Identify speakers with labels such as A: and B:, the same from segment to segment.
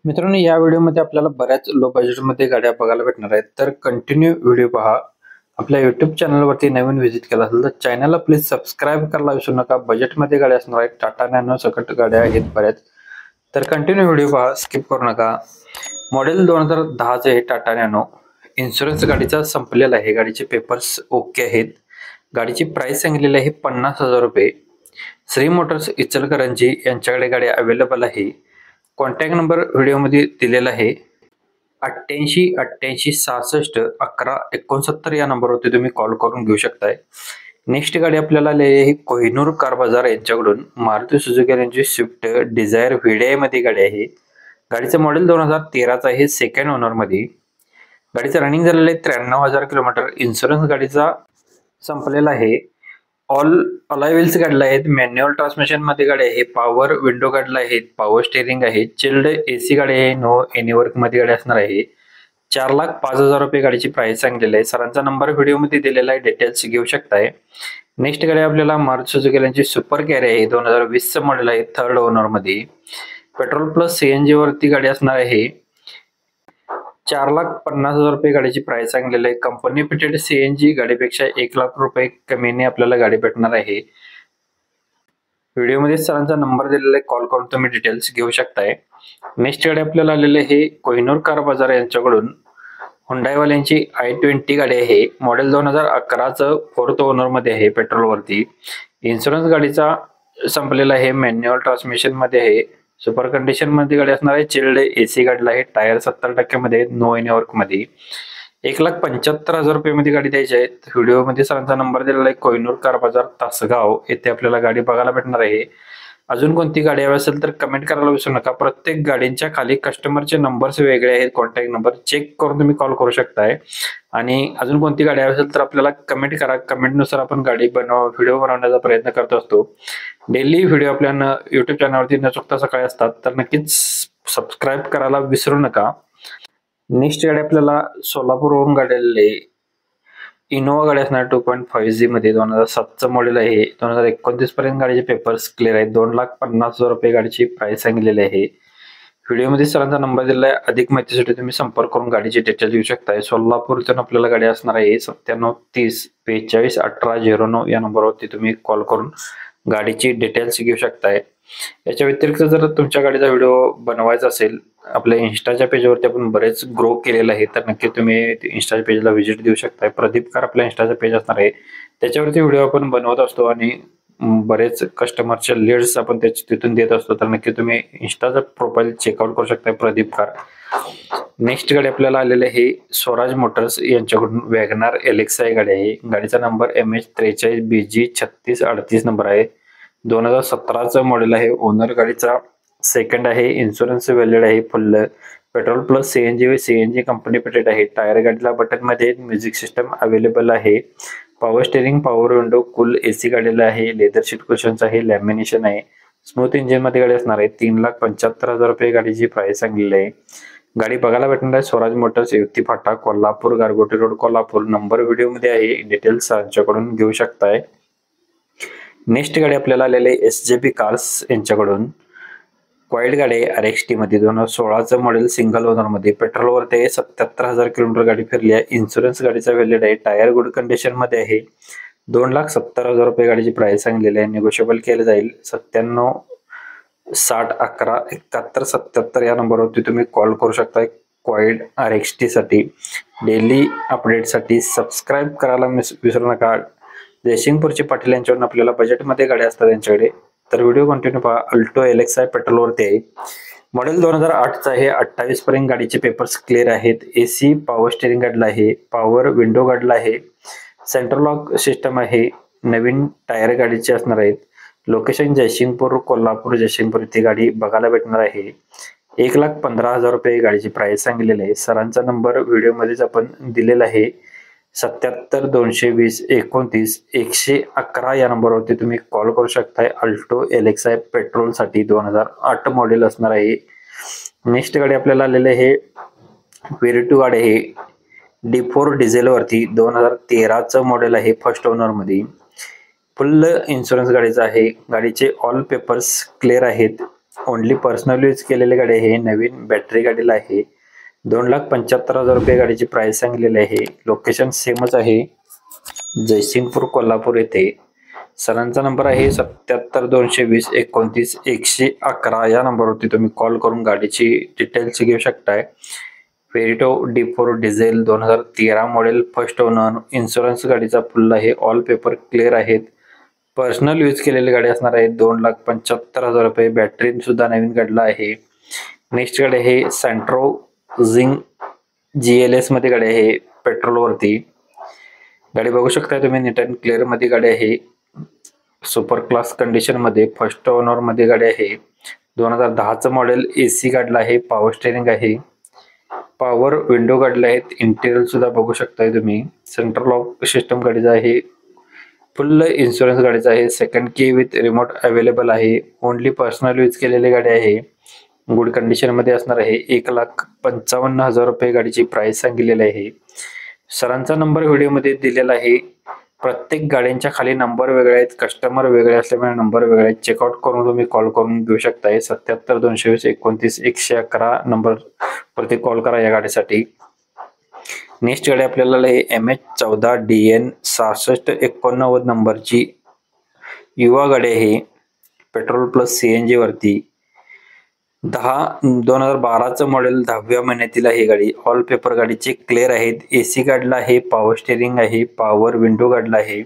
A: मित्रांनो, या व्हिडिओमध्ये आपल्याला बऱ्याच लो बजेटमध्ये गाड्या बघायला भेटणार आहेत. तर कंटिन्यू व्हिडिओ पहा. आपल्या YouTube चॅनलवरती नवीन व्हिजिट केला असेल तर चॅनलला प्लीज सबस्क्राईब करायला विसरू नका. बजेटमध्ये गाड्या असणार आहेत. टाटा नॅनो सकट गाड्या आहेत बऱ्याच. तर कंटिन्यू व्हिडिओ पहा, स्किप करू नका. मॉडेल 2010चे आहे टाटा नॅनो. इन्शुरन्स गाडीचा संपलेला आहे. गाडीचे पेपर्स ओके आहेत. गाडीची प्राइस सांगितलेली आहे 50,000 रुपये. श्री मोटर्स इचलकरंजी यांच्याकडे गाडी अवेलेबल आहे. कॉन्टॅक्ट नंबर व्हिडिओमध्ये दिलेला आहे. 88 88 66 11 69 या नंबरवरती तुम्ही कॉल करून घेऊ शकताय. नेक्स्ट गाडी आपल्याला आलेली आहे कोहिनूर कार बाजार यांच्याकडून. मारुती सुझुकी यांची स्विफ्ट डिझायर व्हीडीआय मध्ये गाडी आहे. गाडीचं मॉडेल 2013चा आहे. सेकंड ओनर मध्ये. गाडीचं रनिंग झालेलं आहे 93,000 किलोमीटर. इन्शुरन्स गाडीचा संपलेला आहे. ऑल अलॉय व्हील्स गाडीला आहेत. मॅन्युअल ट्रान्समिशन मध्ये गाडी आहे. पॉवर विंडो गाडीला आहेत. पॉवर स्टेअरिंग आहे. चिल्ड एसी गाडी आहे. नो एनी वर्क मध्ये गाडी असणार आहे. 4,05,000 रुपये गाडीची प्राइस सांगितलेली आहे. सरांचा नंबर व्हिडिओ मध्ये दिलेला आहे. डिटेल्स घेऊ शकताय. नेक्स्ट गाडी आपल्याला मारुती सुझुकी यांची सुपर कॅरी आहे. 2020 चं मॉडेल आहे. थर्ड ओनर मध्ये. पेट्रोल प्लस सीएनजी वरती गाडी असणार आहे. 4,50,000 रुपये गाडीची प्राइस सांगितलेली आहे. कंपनी फिटेड सीएनजी गाडीपेक्षा 1,00,000 रुपये कमीने आपल्याला गाडी भेटणार आहे. व्हिडिओमध्ये सरांचा नंबर दिलेला आहे. कॉल करून तुम्ही डिटेल्स घेऊ शकताय. नेक्स्ट गाडी आपल्याला आलेली आहे कोहिनूर कार बाजार यांच्याकडून. हुंडाईवाल्यांची i20 गाडी आहे. मॉडेल 2011चं फोर्थ ओनर मध्ये आहे. पेट्रोल वरती. इन्शुरन्स गाडीचा संपलेला आहे. मॅन्युअल ट्रान्समिशन मध्ये आहे. सुपर कंडिशन मध्ये गाडी असणार आहे. चिल्ड एसी गाडीला आहे. टायर 70% मध्ये. नो एनी वर्क मध्ये. 1,75,000 रुपये मध्ये गाडी द्यायची आहे. व्हिडिओ मध्ये सरांचा नंबर दिलेला आहे. कोहिनूर कार बाजार तासगाव येथे आपल्याला गाडी बघायला भेटणार आहे. अजून कोणती गाडी हवी असेल तर कमेंट करायला विसरू नका. प्रत्येक गाडींच्या खाली कस्टमरचे नंबर्स वेगळे आहेत. कॉन्टॅक्ट नंबर चेक करून तुम्ही कॉल करू शकताय. आणि अजून कोणती गाडी हवी असेल तर आपल्याला कमेंट करा. कमेंटनुसार आपण गाडी व्हिडिओ बनवण्याचा प्रयत्न करत असतो. डेली व्हिडिओ आपल्या युट्यूब चॅनलवरती न चुकता सकाळी असतात. तर नक्कीच सबस्क्राईब करायला विसरू नका. नेक्स्ट गाडी आपल्याला सोलापूरवरून गाडी आलेली आहे. इनोवा गाडी असणार 2.5G मध्ये. 2007चं मॉडेल आहे. 2029 पर्यंत गाडीचे पेपर्स क्लिअर आहेत. 2,50,000 रुपये गाडीची प्राइस सांगितलेली आहे. व्हिडिओमध्ये सरांचा नंबर दिलेला आहे. अधिक माहितीसाठी तुम्ही संपर्क करून गाडीची डिटेल घेऊ शकताय. सोलापूरतून आपल्याला गाडी असणार आहे. 9730 45 1809 या नंबरवरती तुम्ही कॉल करून गाडीची डिटेल्स घेऊ शकताय. याच्या व्यतिरिक्त जर तुमच्या गाडीचा व्हिडिओ बनवायचा असेल, आपल्या इन्स्टाच्या पेजवरती आपण बरेच ग्रो केलेलं आहे, तर नक्की तुम्ही इन्स्टाच्या पेजला व्हिजिट देऊ शकताय. प्रदीप कार आपल्या इन्स्टाचा पेज असणार आहे. त्याच्यावरती व्हिडिओ आपण बनवत असतो आणि बरेच कस्टमरचे लीड्स आपण तिथून देत असतो. तर नक्की तुम्ही इन्स्टाचा प्रोफाईल चेकआउट करू शकताय प्रदीप कार. नेक्स्ट गाडी आपल्याला आलेली आहे स्वराज मोटर्स यांच्याकडून. वॅगनार एलेक्सा गाडी आहे. गाडीचा नंबर MH43BG 3638 नंबर आहे. 2017चं मॉडेल आहे. ओनर गाडीचा सेकंड आहे. इन्शुरन्स व्हॅलिड आहे full. Petrol plus CNG company पेटेड आहे. टायर गाडीला बटन मध्ये. म्युझिक सिस्टम अवेलेबल आहे. Power steering, power window, cool AC गाडीला आहे. लेदर सीट कुशन्स आहे. लॅमिनेशन आहे. स्मूथ इंजिन मध्ये गाडी असणार आहे. 3,75,000 रुपये गाडीची प्राइस सांगलेली आहे. गाडी बघायला भेटणार आहे स्वराज मोटर्स, युक्ती फाटा, कोल्हापूर, गारगोटी रोड, कोल्हापूर. नंबर व्हिडिओ मध्ये आहे. डिटेल्स यांच्याकडून घेऊ शकताय. नेक्स्ट गाडी आपल्याला आलेली आहे SJP कार्स यांच्याकडून. क्वाईट गाडी आहे RXT मध्ये. 2016चं मॉडेल सिंगल ओनर मध्ये. पेट्रोल वरती 77,000 किलोमीटर गाडी फिरली आहे. इन्शुरन्स गाडीचा व्हॅलिड आहे. टायर गुड कंडिशन मध्ये आहे. 2,70,000 रुपये गाडीची प्राइस सांगलेली आहे. निगोशिएबल केलं जाईल. 97 60 11 71 77 या नंबरवरती तुम्ही कॉल करू शकता. क्वाईट RXT साठी. डेली अपडेट साठी सबस्क्राईब करायला विसरू नका. जयसिंगपूरचे पाटील यांच्याकडून आपल्याला बजेटमध्ये गाड्या असतात त्यांच्याकडे. तर व्हिडिओ कंटिन्यू पहा. अल्टो LXi पेट्रोल वरती आहे. मॉडेल 2008चा आहे. 28 पर्यंत गाडीचे पेपर्स क्लिअर आहेत. एसी पॉवर स्टेअरिंग गाडीला आहे. पॉवर विंडो गाडीला आहे. सेंट्रल लॉक सिस्टम आहे. नवीन टायर गाडीचे असणार आहेत. लोकेशन जयसिंगपूर, कोल्हापूर, जयसिंगपूर इथे गाडी बघायला भेटणार आहे. 1,15,000 रुपये गाडीची प्राइस सांगितलेली आहे. सरांचा नंबर व्हिडिओ मध्येच आपण दिलेला आहे. 77 220 29 111 या नंबरवरती तुम्ही कॉल करू शकताय. अल्टो LXi पेट्रोल साठी 2008 मॉडेल असणार आहे. नेक्स्ट गाडी आपल्याला आलेली आहे व्हेरिटू गाडी आहे. D4 डिझेल वरती. 2013चं मॉडेल आहे. फर्स्ट ओनर मध्ये. फुल इन्शुरन्स गाडीचा आहे. गाडीचे ऑल पेपर्स क्लिअर आहेत. ओनली पर्सनल यूज केलेली गाडी आहे, नवीन बॅटरी गाडीला आहे. 2,75,000 रुपये गाडीची प्राइस सांगलेली आहे. लोकेशन सेमच आहे, जयसिंगपूर कोल्हापूर येथे. सरांचा नंबर आहे 77,220,29,111. या नंबरवरती तुम्ही कॉल करून गाडीची डिटेल्स घेऊ शकताय. फेरिटो D4 diesel 2013 model, first owner, insurance गाडीचा फुल आहे, ऑल पेपर क्लिअर आहेत. पर्सनल यूज केलेली गाडी असणार आहे. 2,75,000 रुपये. बॅटरी सुद्धा नवीन गाडीला आहे. नेक्स्ट गाडी आहे सँट्रो झिंग GLS मध्ये गाडी आहे, पेट्रोल वरती. गाडी बघू शकता तुम्ही, नीट अँड क्लिअर मध्ये गाडी आहे, सुपर क्लास कंडिशन मध्ये, फर्स्ट ओनर मध्ये गाडी आहे. 2010चं मॉडेल. AC गाडीला आहे, पॉवर स्टेरिंग आहे, पॉवर विंडो गाडीला आहेत. इंटेरियर सुद्धा बघू शकताय तुम्ही. सेंट्रल लॉक सिस्टम गाडीचा आहे. फुल इन्शुरन्स गाडीचा आहे. सेकंड की विथ रिमोट अवेलेबल आहे. ओनली पर्सनल यूज केलेली गाडी आहे. गुड कंडिशन मध्ये असणार आहे. 1,55,000 रुपये गाडीची प्राइस सांगितलेली आहे. सरांचा नंबर व्हिडिओमध्ये दिलेला आहे. प्रत्येक गाड्यांच्या खाली नंबर वेगळे आहेत, कस्टमर वेगळे असल्यामुळे नंबर वेगळे आहेत. चेकआउट करून तुम्ही कॉल करून घेऊ शकताय. 77,220,29,111 नंबर वरती कॉल करा या गाडीसाठी. नेक्स्ट गाडी आपल्याला MH14 DN 6689 नंबरची युवा गाडी आहे, पेट्रोल प्लस CNG वरती. 2012चं मॉडेल, 10व्या महिन्यातील आहे गाडी. ऑल पेपर गाडीचे क्लिअर आहेत. AC गाडीला आहे, पॉवर स्टेरिंग आहे, पॉवर विंडो गाडीला आहे,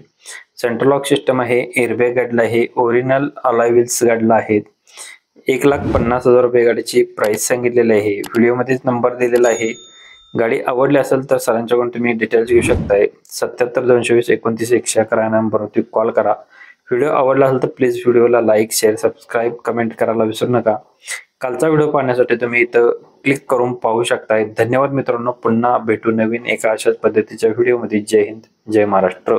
A: सेंट्रल लॉक सिस्टम आहे, एअरबॅग गाडीला आहे, ओरिजिनल अलॉय व्हील्स गाडीला आहेत. 1,50,000 रुपये गाडीची प्राइस सांगितलेली आहे. व्हिडिओमध्येच नंबर दिलेला आहे. गाडी आवडली असेल तर सरांच्याकडून तुम्ही डिटेल्स घेऊ शकताय. 77,220,29,111 नंबरवरती कॉल करा. व्हिडिओ आवडला असेल तर प्लीज व्हिडिओला लाईक, शेअर, सबस्क्राईब, कमेंट करायला विसरू नका. कालचा व्हिडिओ पाहण्यासाठी तुम्ही इथं क्लिक करून पाहू शकताय. धन्यवाद मित्रांनो. पुन्हा भेटू नवीन एका अशाच पद्धतीच्या व्हिडिओमध्ये. जय हिंद, जय महाराष्ट्र.